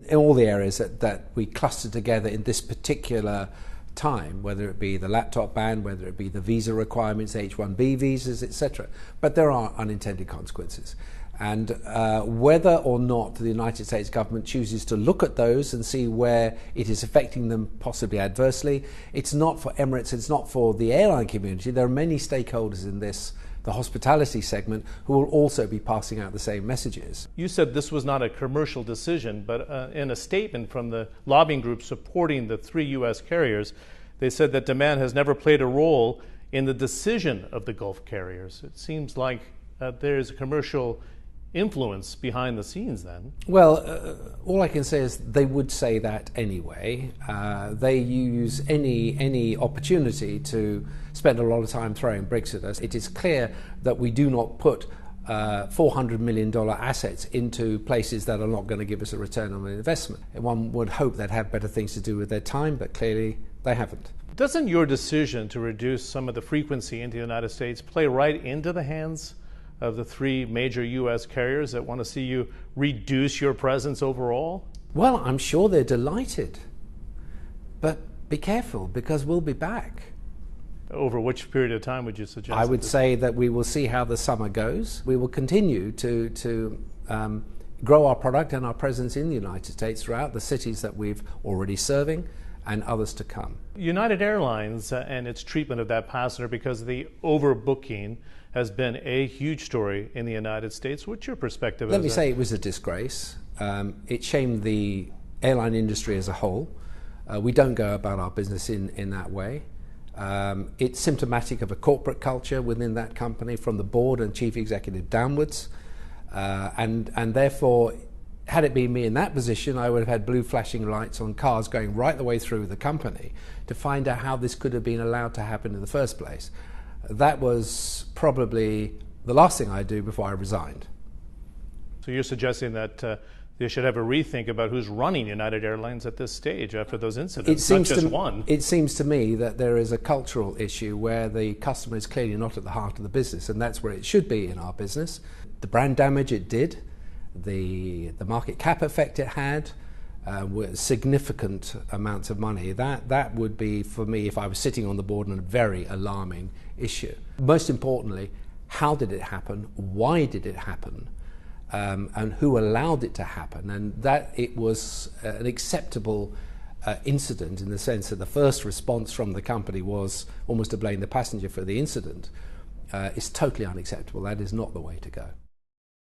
in all the areas that we cluster together in this particular time, whether it be the laptop ban, whether it be the visa requirements, H-1B visas, etc. But there are unintended consequences. And whether or not the United States government chooses to look at those and see where it is affecting them possibly adversely, it's not for Emirates, it's not for the airline community. There are many stakeholders in this, the hospitality segment, who will also be passing out the same messages. You said this was not a commercial decision, but in a statement from the lobbying group supporting the 3 U.S. carriers, they said that demand has never played a role in the decision of the Gulf carriers. It seems like there is a commercial influence behind the scenes then. Well, all I can say is they would say that anyway. They use any opportunity to spend a lot of time throwing bricks at us. It is clear that we do not put $400 million assets into places that are not going to give us a return on investment. One would hope they'd have better things to do with their time, but clearly they haven't. Doesn't your decision to reduce some of the frequency into the United States play right into the hands of the 3 major U.S. carriers that want to see you reduce your presence overall? Well, I'm sure they're delighted. But be careful, because we'll be back. Over which period of time would you suggest? I would say that we will see how the summer goes. We will continue to grow our product and our presence in the United States throughout the cities that we've already serving and others to come. United Airlines and its treatment of that passenger because of the overbooking has been a huge story in the United States. What's your perspective? Let me say it was a disgrace. It shamed the airline industry as a whole. We don't go about our business in that way. It's symptomatic of a corporate culture within that company, from the board and chief executive downwards. And therefore, had it been me in that position, I would have had blue flashing lights on cars going right the way through the company to find out how this could have been allowed to happen in the first place. That was probably the last thing I'd do before I resigned. So you're suggesting that they should have a rethink about who's running United Airlines at this stage after those incidents, not just one. It seems to me that there is a cultural issue where the customer is clearly not at the heart of the business, and that's where it should be in our business. The brand damage it did, the market cap effect it had, were significant amounts of money. That would be, for me, if I was sitting on the board, a very alarming issue. Most importantly, how did it happen? Why did it happen? And who allowed it to happen? And that it was an acceptable incident, in the sense that the first response from the company was almost to blame the passenger for the incident, is totally unacceptable. That is not the way to go.